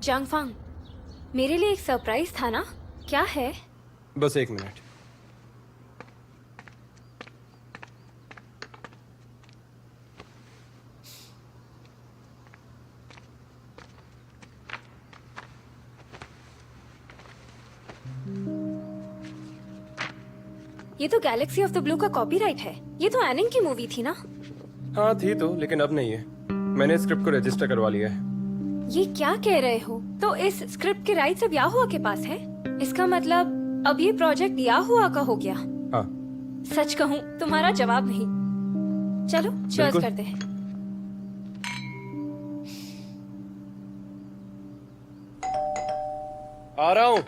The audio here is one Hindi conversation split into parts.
जांगफांग, मेरे लिए एक सरप्राइज था ना, क्या है? बस 1 मिनट। ये तो गैलेक्सी ऑफ द ब्लू का कॉपीराइट है। ये तो एनिंग की मूवी थी ना? हाँ थी तो, लेकिन अब नहीं है। मैंने स्क्रिप्ट को रजिस्टर करवा लिया है। ये क्या कह रहे हो? तो इस स्क्रिप्ट के राइट्स अब याहुआ के पास है? इसका मतलब अब ये प्रोजेक्ट याहुआ का हो गया? हाँ। सच कहूँ तुम्हारा जवाब नहीं। चलो चर्च बिल्कुल। करते हैं। आ रहा हूँ,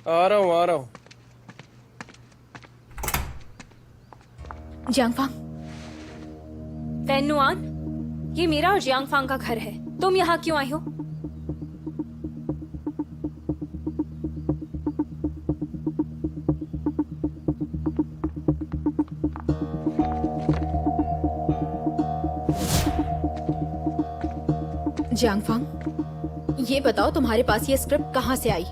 आ रहा हूँ, आ रहा हूँ। जियांगफांग, पेन्नुआन, ये मेरा और जियांगफांग का घर है। तुम यहाँ क्यों आई हो? जियांगफांग, ये बताओ तुम्हारे पास ये स्क्रिप्ट कहाँ से आई?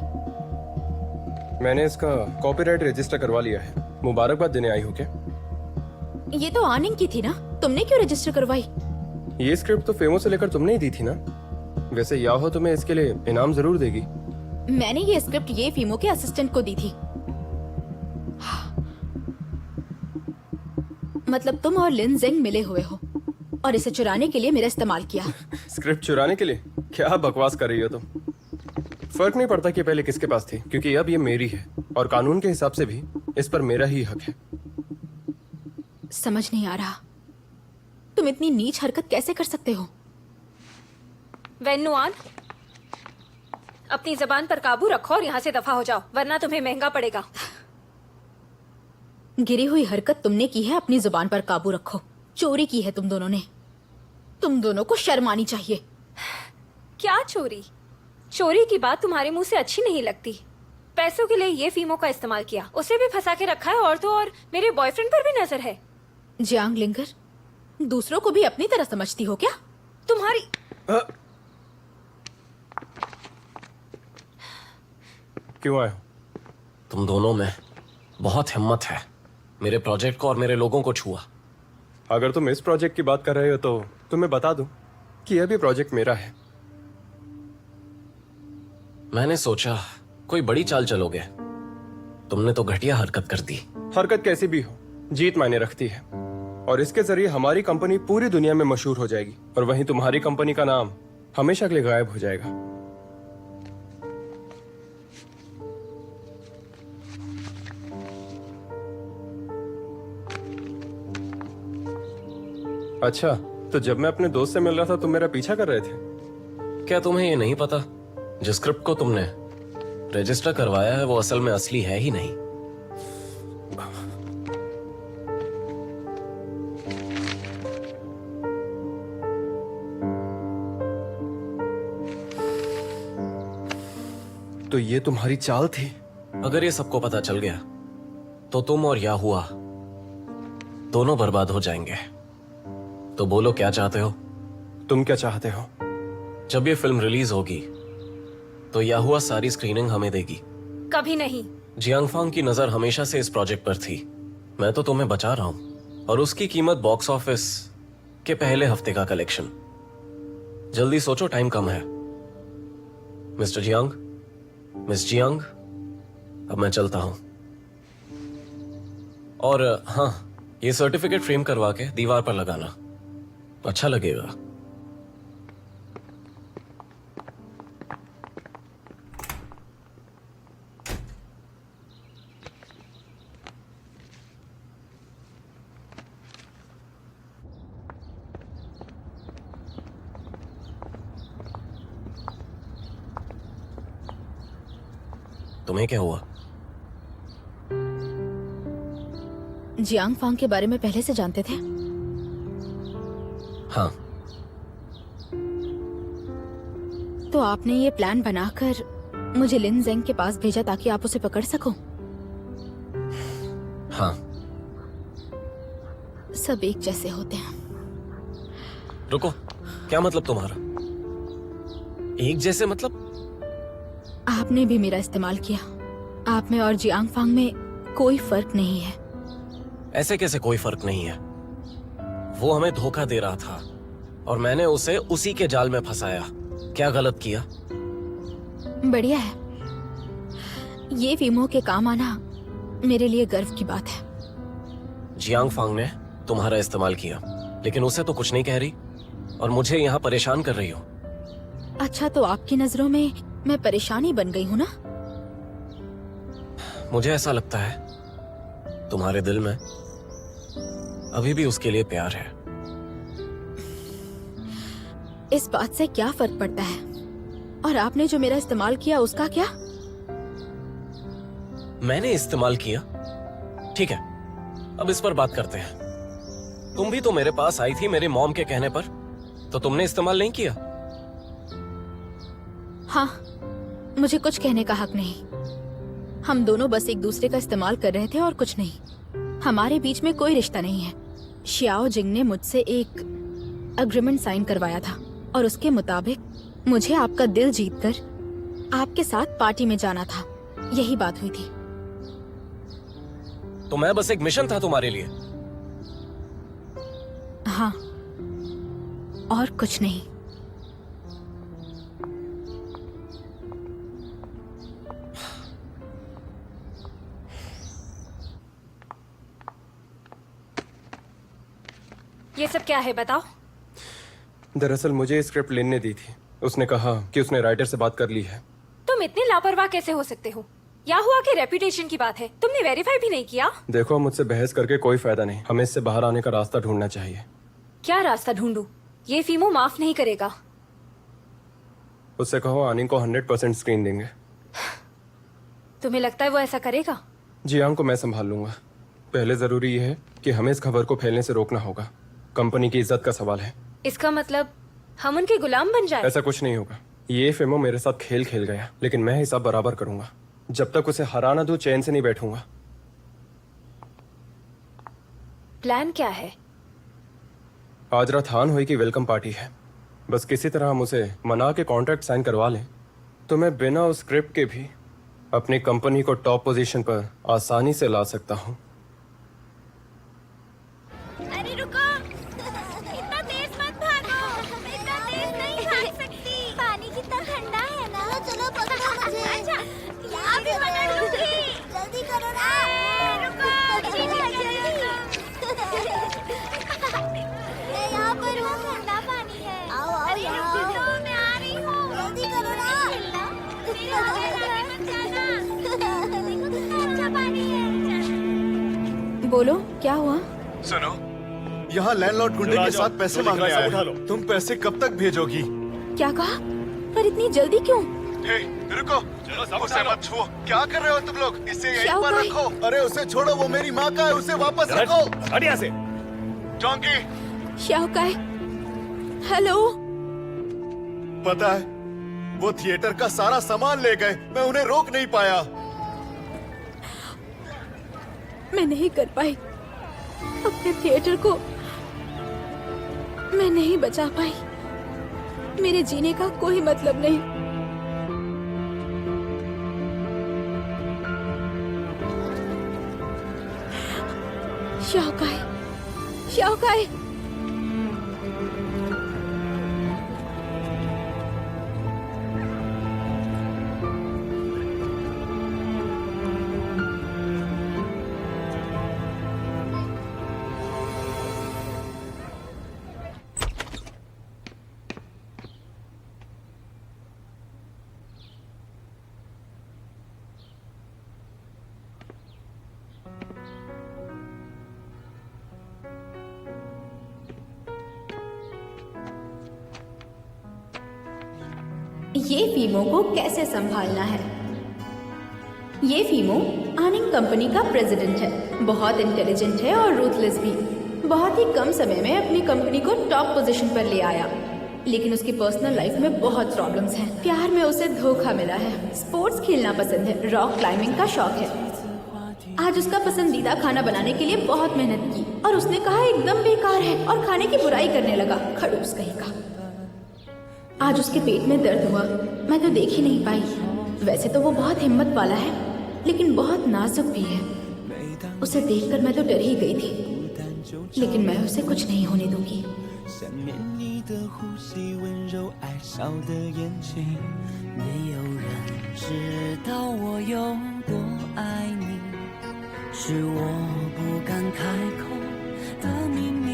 मैंने इसका कॉपीराइट रजिस्टर करवा लिया है। मुबारकबाद देने आई हो क्या? ये तो आनिंग की थी ना, तुमने क्यों रजिस्टर करवाई? ये स्क्रिप्ट तो फेमो से लेकर तुमने ही दी थी ना? वैसे याहो तुम्हें इसके लिए इनाम जरूर देगी। मैंने ये स्क्रिप्ट ये फीमो के असिस्टेंट को दी थी। मतलब तुम और लिन जेंग मिले हुए हो और इसे चुराने के लिए मेरा इस्तेमाल किया। स्क्रिप्ट चुराने के लिए? क्या बकवास कर रही हो तुम? फर्क नहीं पड़ता कि पहले किसके पास थी, क्योंकि अब ये मेरी है और कानून के हिसाब से भी इस पर मेरा ही हक है। समझ नहीं आ रहा, तुम इतनी नीच हरकत कैसे कर सकते हो? वेन्नुआन, अपनी जबान पर काबू रखो और यहाँ से दफा हो जाओ, वरना तुम्हें महंगा पड़ेगा। गिरी हुई हरकत तुमने की है, अपनी जुबान पर काबू रखो। चोरी की है तुम दोनों ने। तुम दोनों को शर्म आनी चाहिए। क्या चोरी? चोरी की बात तुम्हारे मुंह से अच्छी नहीं लगती। पैसों के लिए ये फीमो का इस्तेमाल किया, उसे भी फंसा के रखा है और तो और मेरे बॉयफ्रेंड पर भी नजर है। जियांग लिंगर, दूसरों को भी अपनी तरह समझती हो क्या? तुम्हारी क्यों आए हो? तुम दोनों में बहुत हिम्मत है। मेरे प्रोजेक्ट को और मेरे लोगों को छुआ। अगर तुम इस प्रोजेक्ट की बात कर रहे हो तो तुम्हें बता दूं कि यह भी प्रोजेक्ट मेरा है। मैंने सोचा कोई बड़ी चाल चलोगे, तुमने तो घटिया हरकत कर दी। हरकत कैसी भी हो, जीत मायने रखती है और इसके जरिए हमारी कंपनी पूरी दुनिया में मशहूर हो जाएगी और वहीं तुम्हारी कंपनी का नाम हमेशा के लिए गायब हो जाएगा। अच्छा, तो जब मैं अपने दोस्त से मिल रहा था तुम मेरा पीछा कर रहे थे? क्या तुम्हें ये नहीं पता, जिस स्क्रिप्ट को तुमने रजिस्टर करवाया है वो असल में असली है ही नहीं। तो ये तुम्हारी चाल थी? अगर ये सबको पता चल गया तो तुम और याहुआ दोनों बर्बाद हो जाएंगे। तो बोलो क्या चाहते हो? तुम क्या चाहते हो? जब ये फिल्म रिलीज होगी तो याहुआ सारी स्क्रीनिंग हमें देगी। कभी नहीं। जियांगफांग की नजर हमेशा से इस प्रोजेक्ट पर थी। मैं तो तुम्हें बचा रहा हूं और उसकी कीमत बॉक्स ऑफिस के पहले हफ्ते का कलेक्शन। जल्दी सोचो, टाइम कम है। मिस्टर जियांग, मिस जियांग, अब मैं चलता हूं। और हाँ, ये सर्टिफिकेट फ्रेम करवा के दीवार पर लगाना, अच्छा लगेगा। तुम्हें क्या हुआ? जियांगफांग के बारे में पहले से जानते थे? हाँ। तो आपने ये प्लान बनाकर मुझे लिन जेंग के पास भेजा ताकि आप उसे पकड़ सको? हाँ। सब एक जैसे होते हैं। रुको, क्या मतलब तुम्हारा? एक जैसे मतलब? आपने भी मेरा इस्तेमाल किया। आप में और जियांग फांग में कोई फर्क नहीं है। ऐसे कैसे कोई फर्क नहीं है? वो हमें धोखा दे रहा था और मैंने उसे उसी के जाल में फंसाया। क्या गलत किया? बढ़िया है। ये फीमो के काम आना मेरे लिए गर्व की बात है। जियांग फांग ने तुम्हारा इस्तेमाल किया, लेकिन उसे तो कुछ नहीं कह रही और मुझे यहाँ परेशान कर रही हो। अच्छा, तो आपकी नजरों में मैं परेशानी बन गई हूँ ना? मुझे ऐसा लगता है तुम्हारे दिल में अभी भी उसके लिए प्यार है। इस बात से क्या फर्क पड़ता है? और आपने जो मेरा इस्तेमाल किया उसका क्या? मैंने इस्तेमाल किया? ठीक है, अब इस पर बात करते हैं। तुम भी तो मेरे पास आई थी मेरी मॉम के कहने पर, तो तुमने इस्तेमाल नहीं किया? हाँ, मुझे कुछ कहने का हक नहीं। हम दोनों बस एक दूसरे का इस्तेमाल कर रहे थे और कुछ नहीं। हमारे बीच में कोई रिश्ता नहीं है। शियाओ जिंग ने मुझसे एक अग्रीमेंट साइन करवाया था और उसके मुताबिक मुझे आपका दिल जीतकर आपके साथ पार्टी में जाना था। यही बात हुई थी। तो मैं बस एक मिशन था तुम्हारे लिए। हाँ, और कुछ नहीं। ये सब क्या है बताओ? दरअसल मुझे स्क्रिप्ट लेने दी थी। उसने कहा कि उसने राइटर से बात कर ली है। तुम इतने लापरवाह कैसे हो सकते हो? या हुआ कि रेपुटेशन की बात है, तुमने वेरीफाई भी नहीं किया? देखो, मुझसे बहस करके कोई फायदा नहीं। हमें इससे बाहर आने का रास्ता ढूंढना चाहिए। क्या रास्ता ढूंढूं? ये फीमो माफ नहीं करेगा। उससे कहो आनी को 100% स्क्रीन देंगे। तुम्हें लगता है वो ऐसा करेगा? जियांग को मैं संभाल लूंगा। पहले जरूरी ये है कि हमें इस खबर को फैलने से रोकना होगा। कंपनी की इज्जत का सवाल है। इसका मतलब हम उनके गुलाम बन जाए? ऐसा कुछ नहीं होगा। ये फिल्मो मेरे साथ खेल खेल गया, लेकिन मैं हिसाब बराबर करूंगा। जब तक उसे हरा ना दूं, चैन से नहीं बैठूंगा। प्लान क्या है? आज रात हान हुई की वेलकम पार्टी है। बस किसी तरह हम उसे मना के कॉन्ट्रैक्ट साइन करवा लें तो मैं बिना उस स्क्रिप्ट के भी अपनी कंपनी को टॉप पोजीशन पर आसानी से ला सकता हूं। अरे रुको, इतना तेज मत भागो। मैं इतना तेज नहीं भाग सकती। पानी कितना ठंडा है ना। चलो पकड़ो मुझे। अच्छा, यहाँ भी पकड़ लूंगी। जल्दी करो ना। रुको, मैं यहाँ पर हूँ। ठंडा पानी है। आओ आओ यहाँ। मैं आ रही हूँ। जल्दी करो ना। देखो कितना अच्छा पानी है। बोलो, क्या हुआ? सुनो, यहाँ लैंडलॉर्ड गुंडे के साथ पैसे मांगने आया है। तुम पैसे कब तक भेजोगी? क्या कहा? पर इतनी जल्दी क्यों? हे, रुको, उसे मत छुओ। क्या कर रहे हो तुम लोग? इसे यहीं क्या पर हुआ? रखो। अरे उसे छोड़ो, वो मेरी माँ का है। उसे वापस रखो। हट यहाँ से। Donkey, Shaokai, hello. पता है वो थिएटर का सारा सामान ले गए। मैं उन्हें रोक नहीं पाया। मैं नहीं कर पाई। अपने थिएटर को मैं नहीं बचा पाई। मेरे जीने का कोई मतलब नहीं। शाओकाई, शाओकाई। ये फीमो को कैसे संभालना है? ये फीमो आनिंग कंपनी का प्रेसिडेंट है। बहुत इंटेलिजेंट है और रूथलेस भी। बहुत ही कम समय में अपनी कंपनी को टॉप पोजीशन पर ले आया, लेकिन उसकी पर्सनल लाइफ में बहुत प्रॉब्लम्स हैं। प्यार में उसे धोखा मिला है। स्पोर्ट्स खेलना पसंद है। रॉक क्लाइंबिंग का शौक है। आज उसका पसंदीदा खाना बनाने के लिए बहुत मेहनत की और उसने कहा एकदम बेकार है और खाने की बुराई करने लगा। खड़ूस कहीं का। आज उसके पेट में दर्द हुआ, मैं तो देख ही नहीं पाई। वैसे तो वो बहुत हिम्मत वाला है, लेकिन बहुत नाजुक भी है। उसे देखकर मैं तो डर ही गई थी, लेकिन मैं उसे कुछ नहीं होने दूंगी। 想念你的呼吸，温柔爱笑的眼睛，没有人知道我有多爱你，是我不敢开口的秘密。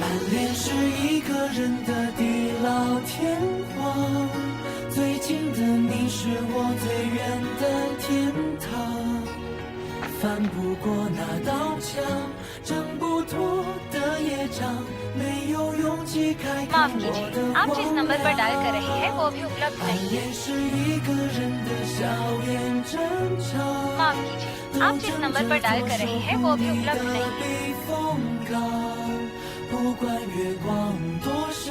暗恋是一个人的地老天荒，最近的你是我最远的天堂。 翻不过那道墙，挣不脱的业障，没有勇气开口 माफ 我 कीजिए 的 आप जिस 谎 नंबर पर 言。 डायल कर रहे हैं वो अभी उपलब्ध 暗 नहीं है 恋是一个人的笑颜正常。 माफ कीजिए आप जिस नंबर पर डायल कर रहे हैं वो अभी उपलब्ध नहीं है 避风港，不管月光多伤，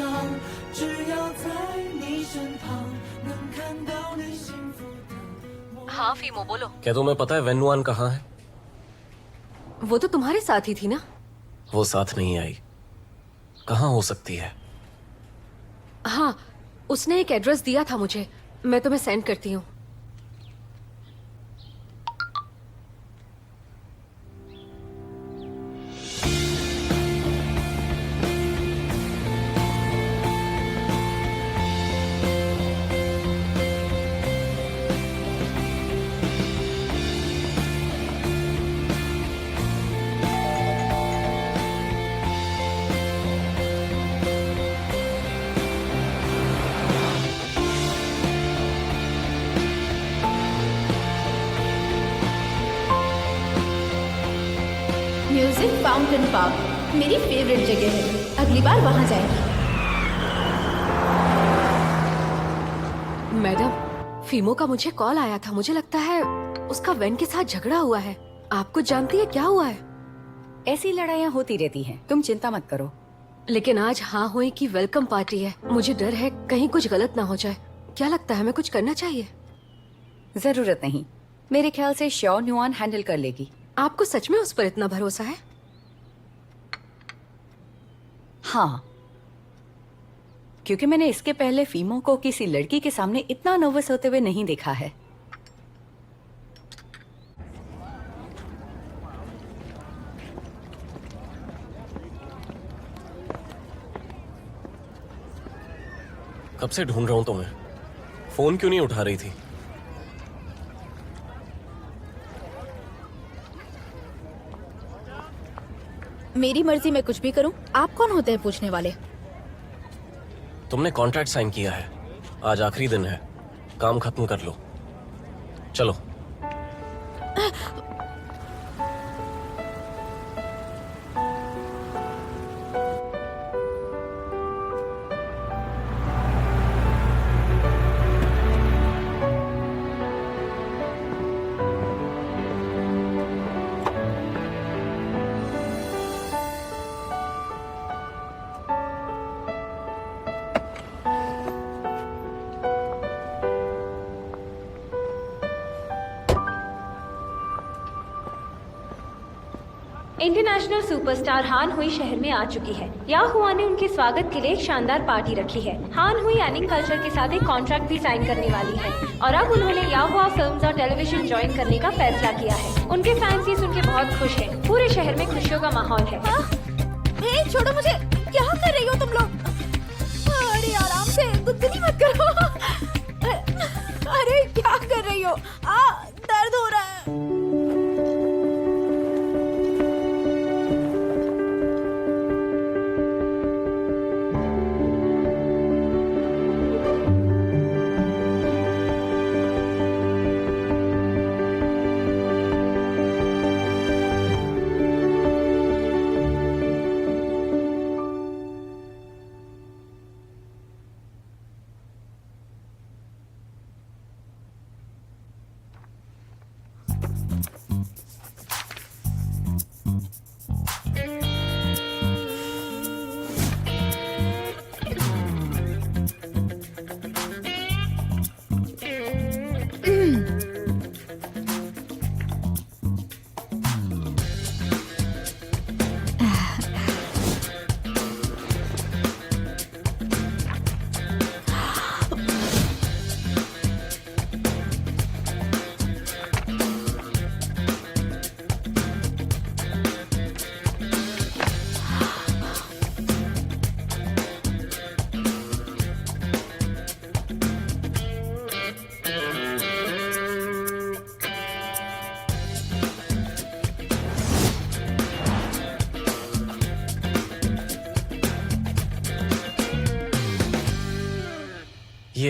只要在你身旁，能看到你幸福的。 हाँ फीमो बोलो। क्या तुम्हें पता है वेन्नुआन कहाँ है? वो तो तुम्हारे साथ ही थी ना। वो साथ नहीं आई। कहाँ हो सकती है? हाँ उसने एक एड्रेस दिया था मुझे, मैं तुम्हें सेंड करती हूँ। म्यूजिक फाउंटेन पार्क मेरी फेवरेट जगह है, अगली बार वहाँ जाएंगे। मैडम फीमो का मुझे कॉल आया था, मुझे लगता है उसका वेन के साथ झगड़ा हुआ है। आप कुछ जानती है क्या हुआ है? ऐसी लड़ाइयाँ होती रहती हैं, तुम चिंता मत करो। लेकिन आज हाँ हुई की वेलकम पार्टी है, मुझे डर है कहीं कुछ गलत ना हो जाए। क्या लगता है हमें कुछ करना चाहिए? जरूरत नहीं, मेरे ख्याल से श्योर नुआन हैंडल कर लेगी। आपको सच में उस पर इतना भरोसा है? हाँ, क्योंकि मैंने इसके पहले फीमो को किसी लड़की के सामने इतना नर्वस होते हुए नहीं देखा है। कब से ढूंढ रहा हूं तुम्हें, फोन क्यों नहीं उठा रही थी? मेरी मर्जी मैं कुछ भी करूं, आप कौन होते हैं पूछने वाले? तुमने कॉन्ट्रैक्ट साइन किया है, आज आखिरी दिन है, काम खत्म कर लो। चलो। इंटरनेशनल सुपरस्टार हान हुई शहर में आ चुकी है। याह हुआ ने उनके स्वागत के लिए एक शानदार पार्टी रखी है। हान हुई एनिंग कल्चर के साथ एक कॉन्ट्रैक्ट भी साइन करने वाली है और अब उन्होंने याह हुआ फिल्म्स और टेलीविजन ज्वाइन करने का फैसला किया है। उनके फैंस ये सुन के बहुत खुश हैं। पूरे शहर में खुशियों का माहौल है। छोड़ो मुझे, क्या कर रही हो तुम लोग? अरे आराम से, गुदगुदी मत करो। अरे क्या कर रही हो? दर्द हो रहा है।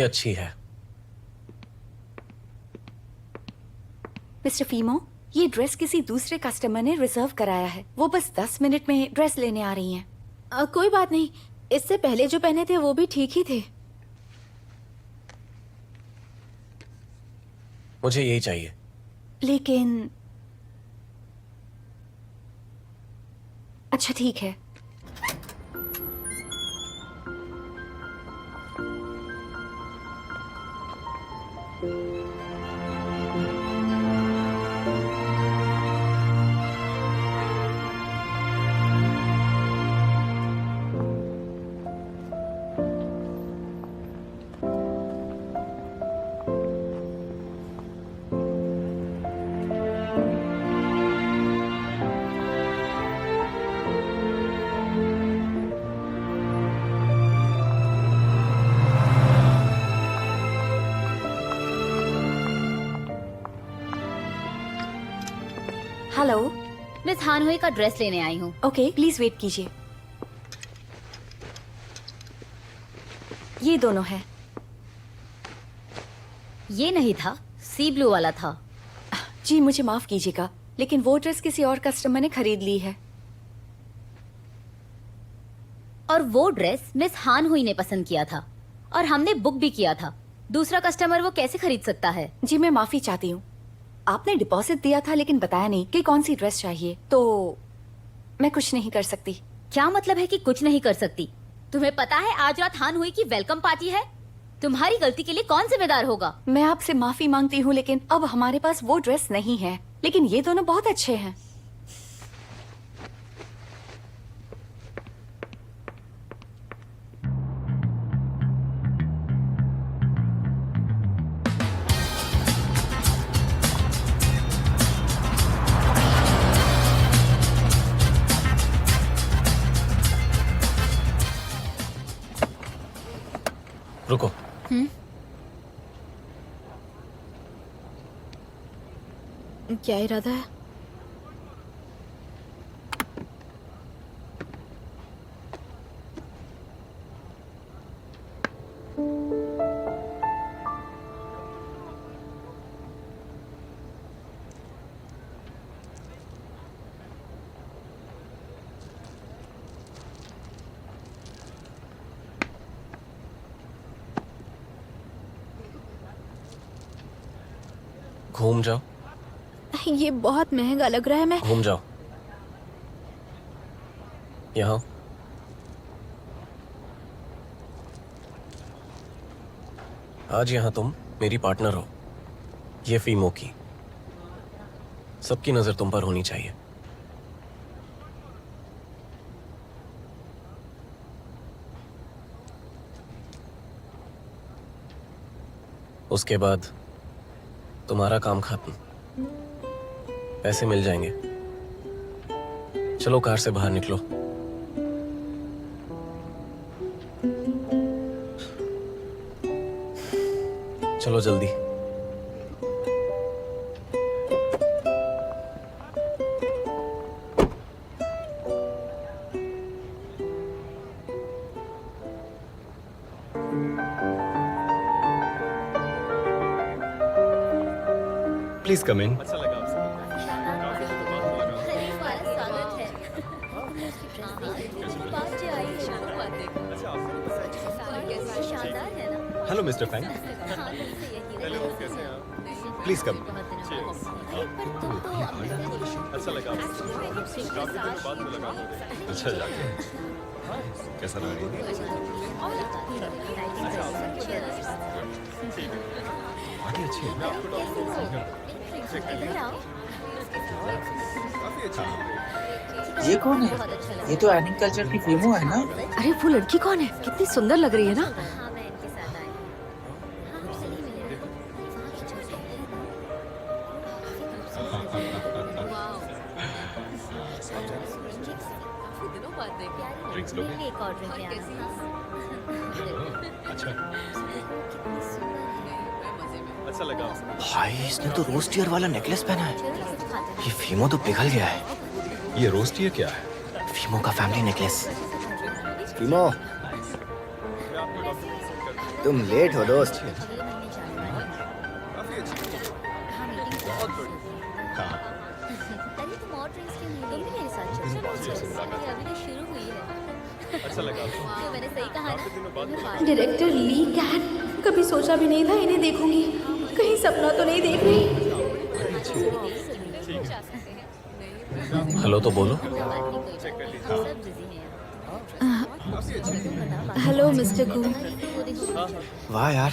अच्छी है। मिस्टर फीमो, ये ड्रेस किसी दूसरे कस्टमर ने रिजर्व कराया है। वो बस 10 मिनट में ड्रेस लेने आ रही हैं। कोई बात नहीं, इससे पहले जो पहने थे वो भी ठीक ही थे। मुझे यही चाहिए। लेकिन अच्छा ठीक है। हेलो। मिस हानहुई का ड्रेस लेने आई हूँ। ओके, प्लीज वेट कीजिए। ये दोनों है। ये नहीं था, सी ब्लू वाला था। जी मुझे माफ कीजिएगा, लेकिन वो ड्रेस किसी और कस्टमर ने खरीद ली है। और वो ड्रेस मिस हानहुई ने पसंद किया था और हमने बुक भी किया था। दूसरा कस्टमर वो कैसे खरीद सकता है? जी मैं माफी चाहती हूँ। आपने डिपॉजिट दिया था लेकिन बताया नहीं कि कौन सी ड्रेस चाहिए, तो मैं कुछ नहीं कर सकती। क्या मतलब है कि कुछ नहीं कर सकती? तुम्हें पता है आज रात हानहुई की वेलकम पार्टी है। तुम्हारी गलती के लिए कौन जिम्मेदार होगा? मैं आपसे माफी मांगती हूँ, लेकिन अब हमारे पास वो ड्रेस नहीं है। लेकिन ये दोनों बहुत अच्छे हैं। रुको। क्या इरादा है? घूम जाओ। ये बहुत महंगा लग रहा है। मैं घूम जाओ। यहाँ आज यहाँ तुम मेरी पार्टनर हो। ये फीमो की सबकी नजर तुम पर होनी चाहिए। उसके बाद तुम्हारा काम खत्म, पैसे मिल जाएंगे। चलो कार से बाहर निकलो। चलो जल्दी। Please come in. Hello mister Fang. Please come. अच्छा लगा। अच्छा जाके कैसा लगा? पार्टी अच्छी है। ये कौन है? ये तो एनिंग कल्चर की फीमो है ना? अरे वो लड़की कौन है? कितनी सुंदर लग रही है ना। ड्रिंक्स लोगे? एक और ड्रिंक अच्छा। अच्छा लगा। भाई इसने तो रोस्ट ईयर वाला नेकलेस पहना है। ये फीमो तो पिघल गया है। ये रोस्ट ईयर क्या है? फीमो का फैमिली नेकलेस। फीमो तुम लेट हो दोस्त। अरे तुम और ड्रिंक्स क्यों नहीं ले रही? मेरे साथ चलो। अभी तो शुरू हुई है। अच्छा लगा तो मैंने सही कहा ना? डायरेक्टर ली कैट, कभी सोचा भी नहीं था इन्हें देखूंगी। कहीं सपना तो नहीं देख रही। हेलो तो बोलो। हेलो मिस्टर कू। वाह यार,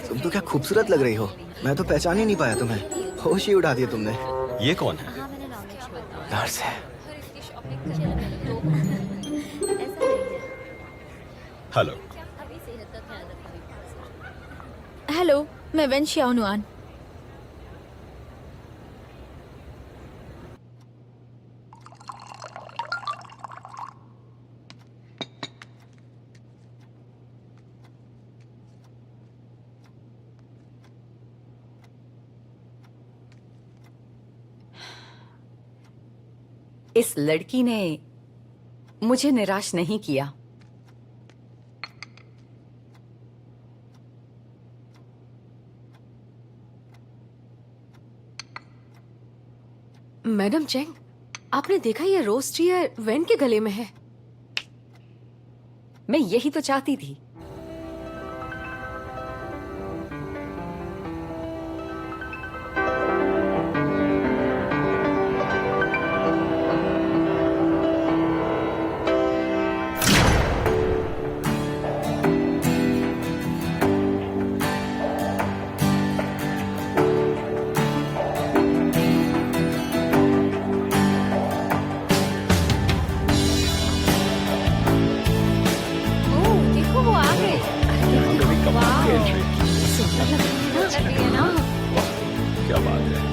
तुम तो क्या खूबसूरत लग रही हो। मैं तो पहचान ही नहीं पाया तुम्हें। होश ही उड़ा दिए तुमने। ये कौन है? नर्स है। हेलो। हेलो, मैं वेन शाओनुआन। इस लड़की ने मुझे निराश नहीं किया। मैडम चेंग, आपने देखा ये रोज टीयर वेन के गले में है। मैं यही तो चाहती थी। देखो वो आ गए। कमाल की एंट्री। सुंदर लग रही है ना? क्या बात है।